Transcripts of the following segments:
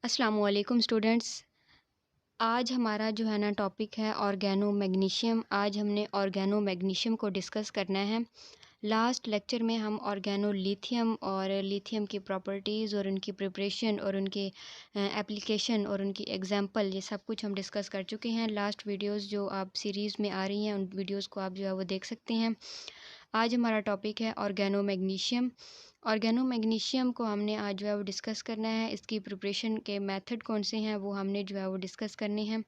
अस्सलामुअलैकुम स्टूडेंट्स। आज हमारा जो है ना टॉपिक है ऑर्गेनो मैग्नीशियम। आज हमने ऑर्गेनो मैग्नीशियम को डिस्कस करना है। लास्ट लेक्चर में हम ऑर्गेनो लिथियम और लिथियम की प्रॉपर्टीज़ और उनकी प्रिपरेशन और उनके एप्लीकेशन और उनकी एग्जांपल ये सब कुछ हम डिस्कस कर चुके हैं। लास्ट वीडियोस जो आप सीरीज़ में आ रही हैं उन वीडियोस को आप जो है वो देख सकते हैं। आज हमारा टॉपिक है ऑर्गेनो मैग्नीशियम। ऑर्गेनो मैग्नीशियम को हमने आज जो है वो डिस्कस करना है। इसकी प्रिपरेशन के मेथड कौन से हैं वो हमने जो है वो डिस्कस करने हैं।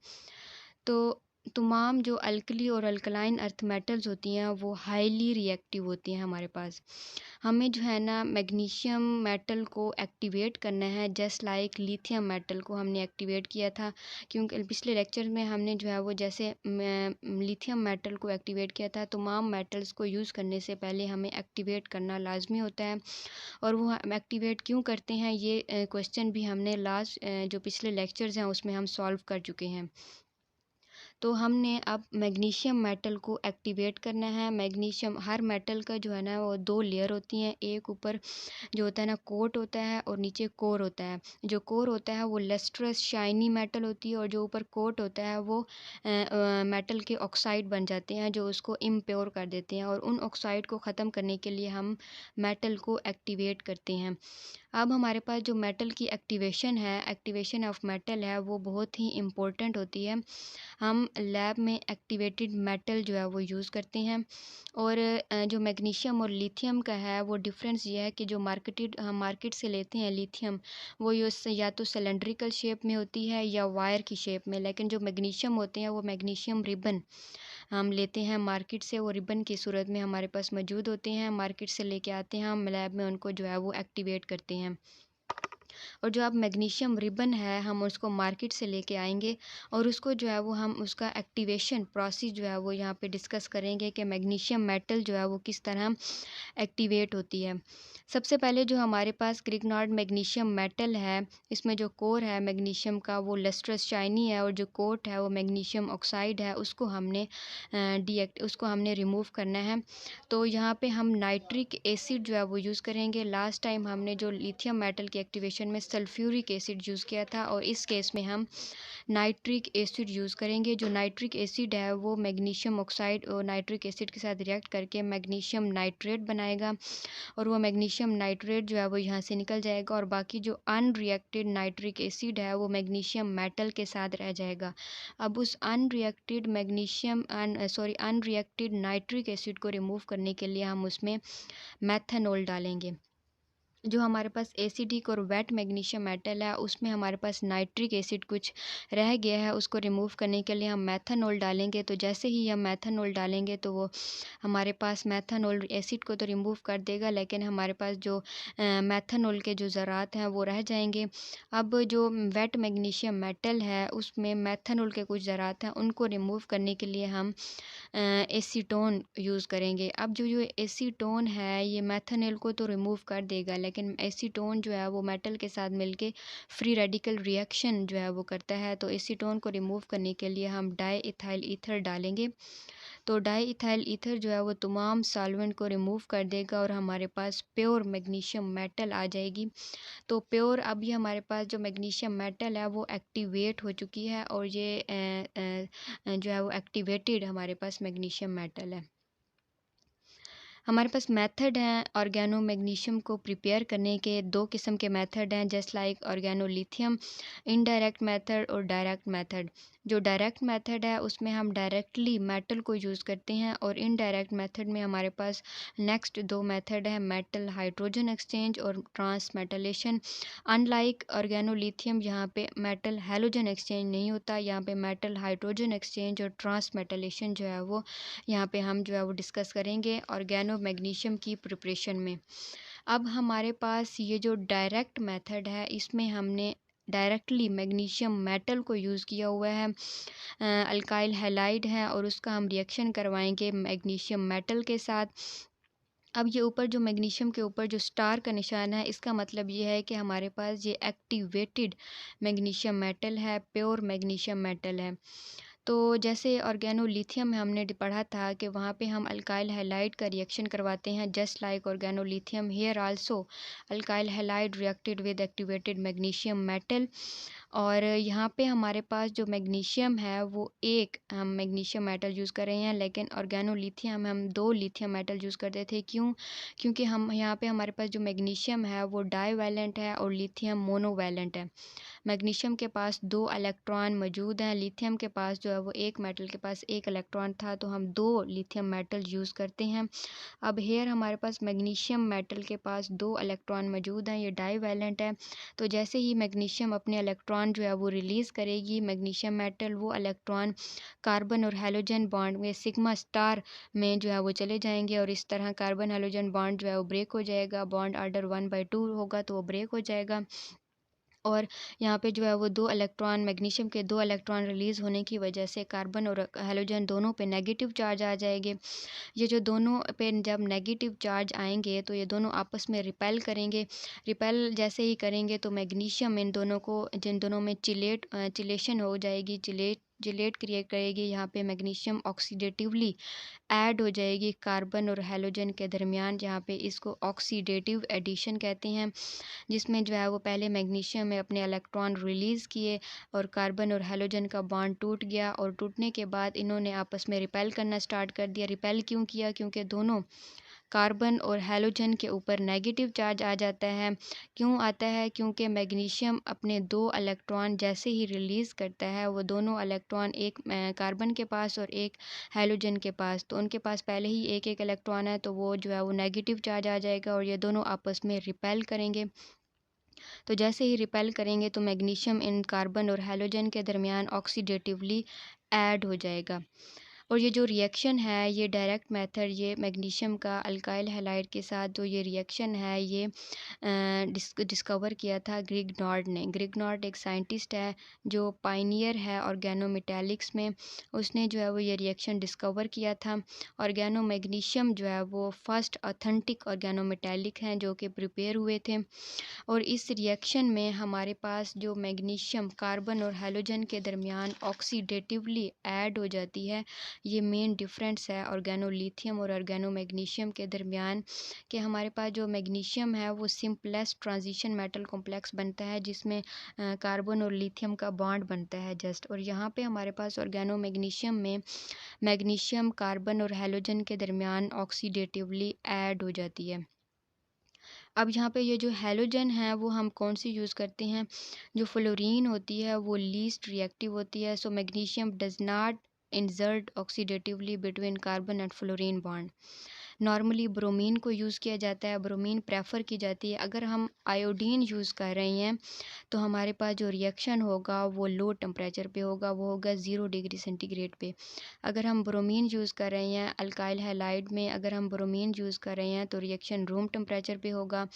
तो तमाम जो अल्कली और अल्कलाइन अर्थ मेटल्स होती हैं वो हाईली रिएक्टिव होती हैं हमारे पास। हमें जो है ना मैग्नीशियम मेटल को एक्टिवेट करना है, जस्ट लाइक लिथियम मेटल को हमने एक्टिवेट किया था। क्योंकि पिछले लेक्चर में हमने जो है वो जैसे लिथियम मेटल को एक्टिवेट किया था, तमाम मेटल्स को यूज़ करने से पहले हमें एक्टिवेट करना लाजमी होता है। और वो हम एक्टिवेट क्यों करते हैं ये क्वेश्चन भी हमने लास्ट जो पिछले लेक्चर्स हैं उसमें हम सॉल्व कर चुके हैं। तो हमने अब मैग्नीशियम मेटल को एक्टिवेट करना है। मैग्नीशियम हर मेटल का जो है ना वो दो लेयर होती हैं। एक ऊपर जो होता है ना कोट होता है और नीचे कोर होता है। जो कोर होता है वो लस्ट्रस शाइनी मेटल होती है और जो ऊपर कोट होता है वो मेटल के ऑक्साइड बन जाते हैं जो उसको इम्प्योर कर देते हैं। और उन ऑक्साइड को ख़त्म करने के लिए हम मेटल को एक्टिवेट करते हैं। अब हमारे पास जो मेटल की एक्टिवेशन है, एक्टिवेशन ऑफ मेटल है, वो बहुत ही इम्पोर्टेंट होती है। हम लैब में एक्टिवेटेड मेटल जो है वो यूज़ करते हैं। और जो मैग्नीशियम और लिथियम का है वो डिफरेंस ये है कि जो हम मार्केट से लेते हैं लिथियम, वो या तो सिलेंड्रिकल शेप में होती है या वायर की शेप में। लेकिन जो मैग्नीशियम होते हैं वो मैग्नीशियम रिबन हम लेते हैं मार्केट से। वो रिबन की सूरत में हमारे पास मौजूद होते हैं, मार्केट से लेके आते हैं, हम लैब में उनको जो है वो एक्टिवेट करते हैं। और जो अब मैग्नीशियम रिबन है हम उसको मार्केट से लेके आएंगे और उसको जो है वो हम उसका एक्टिवेशन प्रोसेस जो है वो यहाँ पे डिस्कस करेंगे कि मैग्नीशियम मेटल जो है वो किस तरह एक्टिवेट होती है। सबसे पहले जो हमारे पास क्रिग्नार्ड मैग्नीशियम मेटल है, इसमें जो कोर है मैग्नीशियम का वो लस्ट्रस शाइनी है और जो कोट है वो मैग्नीशियम ऑक्साइड है, उसको हमने रिमूव करना है। तो यहाँ पे हम नाइट्रिक एसिड जो है वो यूज़ करेंगे। लास्ट टाइम हमने जो लिथियम मेटल की एक्टिवेशन में सल्फ्यूरिक एसिड यूज़ किया था और इस केस में हम नाइट्रिक एसिड यूज़ करेंगे। जो नाइट्रिक एसिड है वो मैग्नीशियम ऑक्साइड और नाइट्रिक एसिड के साथ रिएक्ट करके मैग्नीशियम नाइट्रेट बनाएगा और वो मैग्नीशियम नाइट्रेट जो है वो यहाँ से निकल जाएगा और बाकी जो अनरिएक्टेड नाइट्रिक एसिड है वो मैग्नीशियम मेटल के साथ रह जाएगा। अब उस अनरिएक्टेड नाइट्रिक एसिड को रिमूव करने के लिए हम उसमें मेथनॉल डालेंगे। जो हमारे पास एसिडिक और वेट मैग्नीशियम मेटल है उसमें हमारे पास नाइट्रिक एसिड कुछ रह गया है, उसको रिमूव करने के लिए हम मेथनॉल डालेंगे। तो जैसे ही हम मेथनॉल डालेंगे तो वो हमारे पास मेथनॉल एसिड को तो रिमूव कर देगा, लेकिन हमारे पास जो मेथनॉल के जो ज़रात हैं वो रह जाएंगे। अब जो वेट मैग्नीशियम मेटल है उसमें मेथनॉल के कुछ ज़रात हैं, उनको रिमूव करने के लिए हम एसीटोन यूज़ करेंगे। अब जो जो एसीटोन है ये मेथनॉल को तो रिमूव कर देगा, लेकिन एसीटोन जो है वो मेटल के साथ मिलके फ्री रेडिकल रिएक्शन जो है वो करता है। तो एसीटोन को रिमूव करने के लिए हम डाई इथाइल ईथर डालेंगे। तो डाई इथाइल ईथर जो है वो तमाम सॉल्वेंट को रिमूव कर देगा और हमारे पास प्योर मैग्नीशियम मेटल आ जाएगी। तो प्योर अभी हमारे पास जो मैग्नीशियम मेटल है वो एक्टिवेट हो चुकी है और ये जो है वो एक्टिवेटेड हमारे पास मैग्नीशियम मेटल है। हमारे पास मेथड हैं ऑर्गेनो मैग्नीशियम को प्रिपेयर करने के। दो किस्म के मेथड हैं, just like organo lithium, indirect method और डायरेक्ट मेथड। जो डायरेक्ट मेथड है उसमें हम डायरेक्टली मेटल को यूज़ करते हैं और इनडायरेक्ट मेथड में हमारे पास नेक्स्ट दो मेथड है, मेटल हाइड्रोजन एक्सचेंज और ट्रांसमेटलेशन। अनलाइक ऑर्गेनो लिथियम यहाँ पे मेटल हैलोजन एक्सचेंज नहीं होता, यहाँ पे मेटल हाइड्रोजन एक्सचेंज और ट्रांसमेटलेशन जो है वो यहाँ पे हम जो है वो डिस्कस करेंगे ऑर्गेनो मैग्नीशियम की प्रिपरेशन में। अब हमारे पास ये जो डायरेक्ट मेथड है इसमें हमने डायरेक्टली मैग्नीशियम मेटल को यूज़ किया हुआ है। अल्काइल हैलाइड है और उसका हम रिएक्शन करवाएंगे मैग्नीशियम मेटल के साथ। अब ये ऊपर जो मैग्नीशियम के ऊपर जो स्टार का निशान है इसका मतलब ये है कि हमारे पास ये एक्टिवेटेड मैग्नीशियम मेटल है, प्योर मैग्नीशियम मेटल है। तो जैसे ऑर्गेनोलिथियम में हमने पढ़ा था कि वहाँ पे हम अल्काइल हैलाइड का रिएक्शन करवाते हैं, just like organolithium here also alkyl halide reacted with activated magnesium metal. और यहाँ पे हमारे पास जो मैग्नीशियम है वो एक हम मैग्नीशियम मेटल यूज़ कर रहे हैं, लेकिन ऑर्गेनोलिथियम में हम 2 लिथियम मेटल यूज़ करते थे। क्यों? क्योंकि हम यहाँ पे हमारे पास जो मैग्नीशियम है वो डाईवैलेंट है और लिथियम मोनोवैलेंट है। मैग्नीशियम के पास 2 इलेक्ट्रॉन मौजूद हैं, लिथियम के पास जो है वो एक मेटल के पास 1 इलेक्ट्रॉन था, तो हम 2 लिथियम मेटल यूज़ करते हैं। अब हेयर हमारे पास मैग्नीशियम मेटल के पास 2 इलेक्ट्रॉन मौजूद हैं, ये डाईवैलेंट है। तो जैसे ही मैग्नीशियम अपने इलेक्ट्रॉन जो है वो रिलीज़ करेगी, मैग्नीशियम मेटल वो इलेक्ट्रॉन कार्बन और हैलोजन बॉन्ड में सिग्मा स्टार में जो है वो चले जाएंगे और इस तरह कार्बन हैलोजन बॉन्ड जो है वो ब्रेक हो जाएगा। बॉन्ड ऑर्डर 1/2 होगा तो वो ब्रेक हो जाएगा। और यहाँ पे जो है वो 2 इलेक्ट्रॉन मैग्नीशियम के 2 इलेक्ट्रॉन रिलीज़ होने की वजह से कार्बन और हैलोजन दोनों पे नेगेटिव चार्ज आ जाएंगे। ये जो दोनों पे जब नेगेटिव चार्ज आएंगे तो ये दोनों आपस में रिपेल करेंगे। रिपेल जैसे ही करेंगे तो मैग्नीशियम इन दोनों को जिन दोनों में चिलेशन हो जाएगी, जिलेट क्रिएट करेगी। यहाँ पे मैग्नीशियम ऑक्सीडेटिवली ऐड हो जाएगी कार्बन और हैलोजन के दरमियान, जहाँ पे इसको ऑक्सीडेटिव एडिशन कहते हैं, जिसमें जो है वो पहले मैग्नीशियम में अपने इलेक्ट्रॉन रिलीज़ किए और कार्बन और हैलोजन का बॉन्ड टूट गया और टूटने के बाद इन्होंने आपस में रिपेल करना स्टार्ट कर दिया। रिपेल क्यों किया? क्योंकि दोनों कार्बन और हैलोजन के ऊपर नेगेटिव चार्ज आ जाता है। क्यों आता है? क्योंकि मैग्नीशियम अपने 2 इलेक्ट्रॉन जैसे ही रिलीज़ करता है, वो दोनों इलेक्ट्रॉन एक कार्बन के पास और एक हैलोजन के पास, तो उनके पास पहले ही एक इलेक्ट्रॉन है, तो वो जो है वो नेगेटिव चार्ज आ जाएगा और ये दोनों आपस में रिपेल करेंगे। तो जैसे ही रिपेल करेंगे तो मैग्नीशियम इन कार्बन और हैलोजन के दरमियान ऑक्सीडेटिवली ऐड हो जाएगा। और ये जो रिएक्शन है, ये डायरेक्ट मेथड, ये मैग्नीशियम का अल्काइल हैलाइड के साथ जो ये रिएक्शन है, ये डिस्कवर किया था ग्रिग्नॉर्ड ने। ग्रिग्नॉर्ड एक साइंटिस्ट है जो पायनियर है ऑर्गेनोमेटेलिक्स में। उसने जो है वो ये रिएक्शन डिस्कवर किया था। ऑर्गेनो मैग्नीशियम जो है वो फर्स्ट ऑथेंटिक ऑर्गेनोमेटेलिक हैं जो कि प्रिपेयर हुए थे। और इस रिएक्शन में हमारे पास जो मैग्नीशियम कार्बन और हैलोजन के दरमियान ऑक्सीडेटिवली ऐड हो जाती है। ये मेन डिफरेंस है ऑर्गेनोलिथियम और ऑर्गेनोमैग्नीशियम के दरमियान, कि हमारे पास जो मैग्नीशियम है वो सिंपलेस्ट ट्रांजिशन मेटल कॉम्प्लेक्स बनता है, जिसमें कार्बन और लिथियम का बॉन्ड बनता है जस्ट। और यहाँ पे हमारे पास ऑर्गेनोमैग्नीशियम में मैग्नीशियम कार्बन और हैलोजन के दरमियान ऑक्सीडेटिवली ऐड हो जाती है। अब यहाँ पे ये जो हैलोजन है वो हम कौन सी यूज़ करते हैं? जो फ्लोरीन होती है वो लीस्ट रिएक्टिव होती है। So magnesium does not insert oxidatively between carbon and fluorine bond. Normally bromine को यूज़ किया जाता है, ब्रोमीन प्रेफर की जाती है। अगर हम आयोडीन यूज़ कर रहे हैं तो हमारे पास जो रिएक्शन होगा वो लो टेम्परेचर पे होगा, वो होगा 0 डिग्री सेंटीग्रेड पे। अगर हम ब्रोमीन यूज़ कर रहे हैं अल्काइल हैलाइड में, अगर हम ब्रोमीन यूज़ कर रहे हैं तो रिएक्शन रूम टेम्परेचर पे होगा।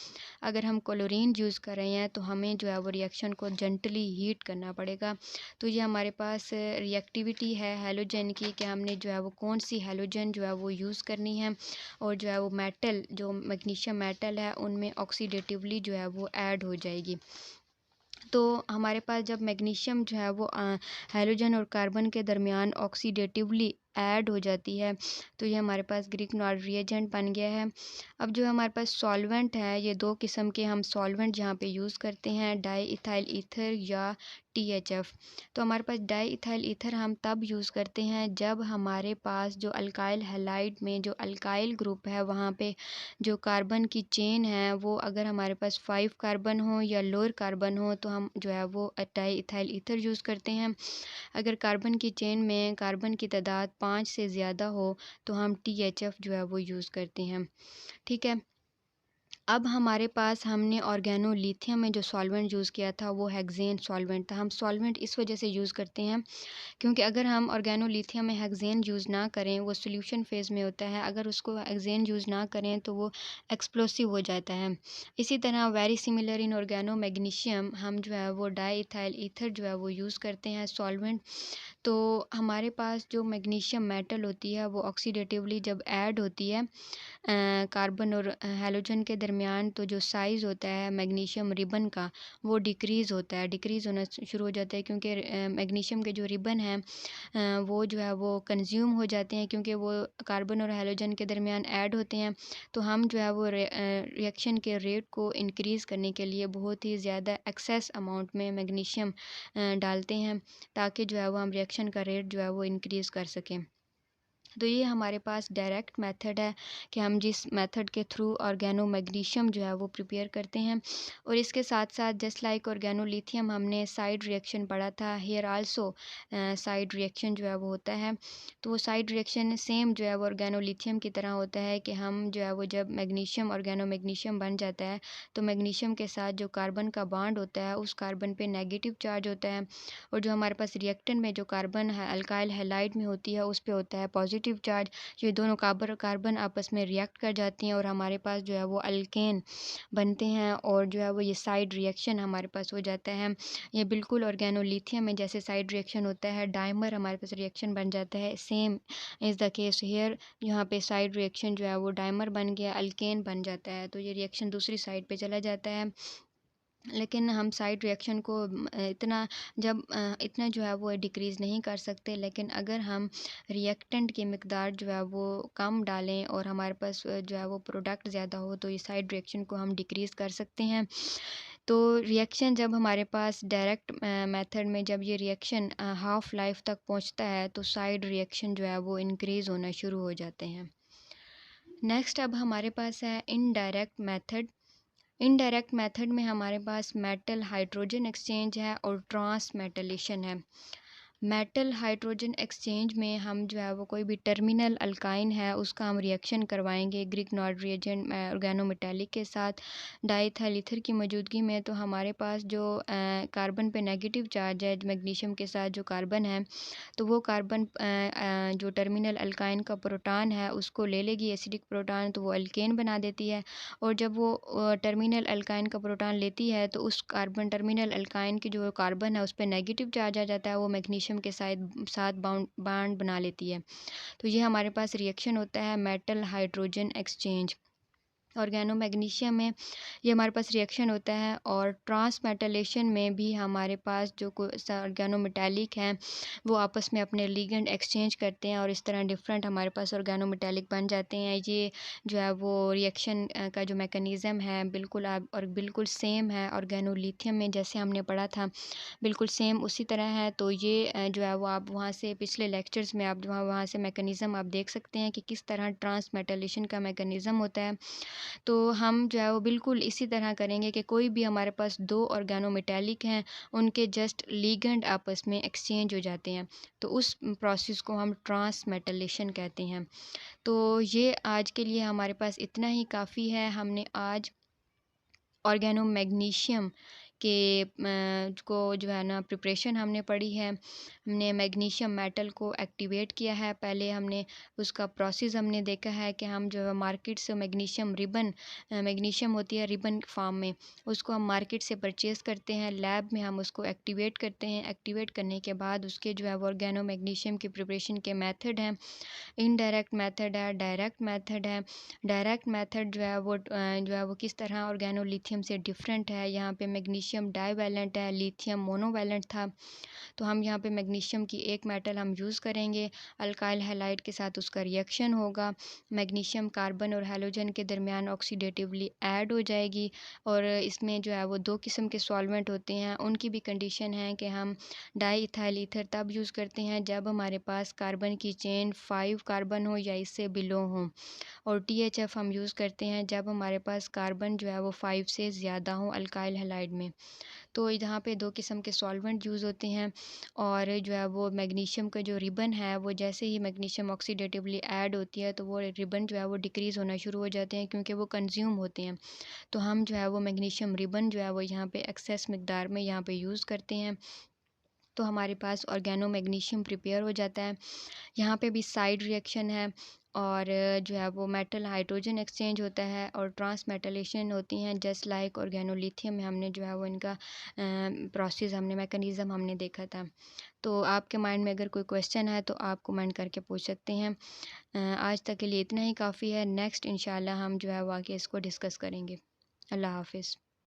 अगर हम क्लोरीन यूज़ कर रहे हैं तो हमें जो है वो रिएक्शन को जेंटली हीट करना पड़ेगा। तो ये हमारे पास रिएक्टिविटी है हैलोजन की, कि हमने जो है वो कौन सी हैलोजन जो है वो यूज़ करनी है। और जो है वो मेटल, जो मैग्नीशियम मेटल है, उनमें ऑक्सीडेटिवली जो है वो ऐड हो जाएगी। तो हमारे पास जब मैग्नीशियम जो है वो हैलोजन और कार्बन के दरमियान ऑक्सीडेटिवली ऐड हो जाती है तो ये हमारे पास ग्रिग्नॉर्ड रिएजेंट बन गया है। अब जो हमारे पास सॉल्वेंट है, ये 2 किस्म के हम सॉल्वेंट यहाँ पे यूज़ करते हैं, डाई इथाइल ईथर या THF। तो हमारे पास डाई इथाइल ईथर हम तब यूज़ करते हैं जब हमारे पास जो अल्काइल हैलाइड में जो अल्काइल ग्रुप है वहाँ पे जो कार्बन की चेन है वो अगर हमारे पास 5 कार्बन हो या लोअर कार्बन हो तो हम जो है वो डाई इथाइल ईथर यूज़ करते हैं। अगर कार्बन की चेन में कार्बन की तादाद 5 से ज़्यादा हो तो हम THF जो है वो यूज़ करते हैं। ठीक है। अब हमारे पास हमने ऑर्गेनोलिथियम में जो सॉल्वेंट यूज़ किया था वो हेक्सेन सॉल्वेंट था। हम सॉल्वेंट इस वजह से यूज़ करते हैं क्योंकि अगर हम ऑर्गेनोलिथियम में हेक्सेन यूज़ ना करें, वो सॉल्यूशन फेज़ में होता है, अगर उसको हेक्सेन यूज़ ना करें तो वो एक्सप्लोसिव हो जाता है। इसी तरह वेरी सिमिलर इन ऑर्गेनोमैग्नीशियम हम जो है वो डाई इथाइल ईथर जो है वो यूज़ करते हैं सॉल्वेंट। तो हमारे पास जो मैग्नीशियम मेटल होती है वो ऑक्सीडेटिवली जब ऐड होती है कार्बन और हैलोजन के दरमियान, तो जो साइज़ होता है मैग्नीशियम रिबन का वो डिक्रीज़ होना शुरू हो जाता है, क्योंकि मैग्नीशियम के जो रिबन हैं वो जो है वो कंज्यूम हो जाते हैं, क्योंकि वो कार्बन और हैलोजन के दरमियान ऐड होते हैं। तो हम जो है वो रिएक्शन के रेट को इंक्रीज़ करने के लिए बहुत ही ज़्यादा एक्सेस अमाउंट में मैग्नीशियम डालते हैं, ताकि जो है वो हम रिएक्शन का रेट जो है वो इंक्रीज़ कर सकें। तो ये हमारे पास डायरेक्ट मेथड है कि हम जिस मेथड के थ्रू ऑर्गेनो मैग्नीशियम जो है वो प्रिपेयर करते हैं। और इसके साथ साथ जस्ट लाइक ऑर्गेनो लिथियम हमने साइड रिएक्शन पढ़ा था, हेयर आल्सो साइड रिएक्शन जो है वो होता है। तो वो साइड रिएक्शन सेम जो है वो ऑर्गेनो लिथियम की तरह होता है कि हम जो है वो जब मैग्नीशियम ऑर्गेनो मैग्नीशियम बन जाता है, तो मैग्नीशियम के साथ जो कार्बन का बॉन्ड होता है उस कार्बन पे नेगेटिव चार्ज होता है, और जो हमारे पास रिएक्टेंट में जो कार्बन है अल्काइल हैलाइड में होती है उस पे होता है पॉजिटिव चार्ज। ये दोनों कार्बन आपस में रिएक्ट कर जाती हैं और हमारे पास जो है वो अल्केन बनते हैं, और जो है वो ये साइड रिएक्शन हमारे पास हो जाता है। ये बिल्कुल ऑर्गेनोलिथियम में जैसे साइड रिएक्शन होता है, डाइमर हमारे पास रिएक्शन बन जाता है, same is the case here. यहाँ पे साइड रिएक्शन जो है वो डाइमर बन गया, अल्केन बन जाता है, तो ये रिएक्शन दूसरी साइड पे चला जाता है। लेकिन हम साइड रिएक्शन को इतना जो है वो डिक्रीज़ नहीं कर सकते, लेकिन अगर हम रिएक्टेंट की मिकदार जो है वो कम डालें और हमारे पास जो है वो प्रोडक्ट ज़्यादा हो, तो ये साइड रिएक्शन को हम डिक्रीज़ कर सकते हैं। तो रिएक्शन जब हमारे पास डायरेक्ट मेथड में जब ये रिएक्शन हाफ़ लाइफ तक पहुंचता है, तो साइड रिएक्शन जो है वो इंक्रीज़ होना शुरू हो जाते हैं। नेक्स्ट अब हमारे पास है इनडायरेक्ट मेथड। इनडायरेक्ट मेथड में हमारे पास मेटल हाइड्रोजन एक्सचेंज है और ट्रांसमेटलेशन है। मेटल हाइड्रोजन एक्सचेंज में हम जो है वो कोई भी टर्मिनल अल्काइन है उसका हम रिएक्शन करवाएंगे ग्रिग्नॉर्ड रिएजेंट ऑर्गेनोमेटालिक के साथ डाइथाइल ईथर की मौजूदगी में। तो हमारे पास जो कार्बन पे नेगेटिव चार्ज है मैग्नीशियम के साथ जो कार्बन है, तो वो कार्बन जो टर्मिनल अल्काइन का प्रोटॉन है उसको ले लेगी एसिडिक प्रोटॉन, तो वो अल्केन बना देती है। और जब वो टर्मिनल अल्काइन का प्रोटॉन लेती है, तो उस कार्बन टर्मिनल अल्काइन की जो कार्बन है उस पर नेगेटिव चार्ज आ जाता है, वो मैग्नीशियम के साथ बॉन्ड बना लेती है। तो ये हमारे पास रिएक्शन होता है metal hydrogen exchange. Organo magnesium में ये हमारे पास रिएक्शन होता है, और ट्रांसमेटलेशन में भी हमारे पास जो ऑर्गेनो मेटालिक हैं वो आपस में अपने लिगेंड एक्सचेंज करते हैं, और इस तरह डिफरेंट हमारे पास ऑर्गेनो मेटालिक बन जाते हैं। ये जो है वो रिएक्शन का जो मैकेनिज़्म है बिल्कुल और बिल्कुल सेम है ऑर्गेनो लिथियम में जैसे हमने पढ़ा था, बिल्कुल सेम उसी तरह है। तो ये जो है वो आप वहाँ से पिछले लेक्चर्स में आप वहाँ से मैकेनिज़्म आप देख सकते हैं कि किस तरह ट्रांसमेटलेशन का मैकेनिज़्म होता है। तो हम जो है वो बिल्कुल इसी तरह करेंगे कि कोई भी हमारे पास दो ऑर्गेनोमेटालिक हैं, उनके जस्ट लिगेंड आपस में एक्सचेंज हो जाते हैं, तो उस प्रोसेस को हम ट्रांसमेटलेशन कहते हैं। तो ये आज के लिए हमारे पास इतना ही काफ़ी है। हमने आज ऑर्गेनो मैग्नीशियम के को जो है ना प्रिपरेशन हमने पढ़ी है। हमने मैग्नीशियम मेटल को एक्टिवेट किया है, पहले हमने उसका प्रोसेस हमने देखा है कि हम जो है मार्केट से मैग्नीशियम रिबन मैग्नीशियम होती है रिबन फॉर्म में, उसको हम मार्केट से परचेज़ करते हैं, लैब में हम उसको एक्टिवेट करते हैं। एक्टिवेट करने के बाद उसके जो है वो ऑर्गेनो मैग्नीशियम की प्रिपरेशन के मेथड हैं, इनडायरेक्ट मेथड है, डायरेक्ट मेथड है। डायरेक्ट मेथड जो है वो किस तरह ऑर्गेनो लिथियम से डिफरेंट है। यहाँ पे मैग्नीशियम डाइवैलेंट है, लिथियम मोनोवैलेंट था। तो हम यहाँ पे मैग्नीशियम की एक मेटल हम यूज़ करेंगे, अल्काइल हैलाइड के साथ उसका रिएक्शन होगा, मैग्नीशियम कार्बन और हैलोजन के दरमियान ऑक्सीडेटिवली ऐड हो जाएगी, और इसमें जो है वो दो किस्म के सॉल्वेंट होते हैं, उनकी भी कंडीशन है कि हम डाई इथाइल ईथर तब यूज़ करते हैं जब हमारे पास कार्बन की चेन 5 कार्बन हो या इससे बिलो हो, और THF हम यूज़ करते हैं जब हमारे पास कार्बन जो है वो 5 से ज़्यादा हो अल्काइल हैलाइड में। तो यहाँ पे दो किस्म के सॉल्वेंट यूज़ होते हैं, और जो है वो मैग्नीशियम का जो रिबन है वो जैसे ही मैग्नीशियम ऑक्सीडेटिवली ऐड होती है, तो वो रिबन जो है वो डिक्रीज़ होना शुरू हो जाते हैं, क्योंकि वो कंज्यूम होते हैं। तो हम जो है वो मैग्नीशियम रिबन जो है वो यहाँ पे एक्सेस मिकदार में यहाँ पे यूज़ करते हैं। तो हमारे पास ऑर्गेनो मैग्नीशियम प्रिपेयर हो जाता है। यहाँ पे भी साइड रिएक्शन है और जो है वो मेटल हाइड्रोजन एक्सचेंज होता है और ट्रांसमेटलेशन होती हैं जस्ट लाइक ऑर्गेनोलिथियम में हमने जो है वो इनका प्रोसेस हमने मैकेनिज़्म हमने देखा था। तो आपके माइंड में अगर कोई क्वेश्चन है तो आप कमेंट करके पूछ सकते हैं। आज तक के लिए इतना ही काफ़ी है। नेक्स्ट इंशाल्लाह हम जो है वो आगे इसको डिस्कस करेंगे। अल्लाह हाफ़िज़।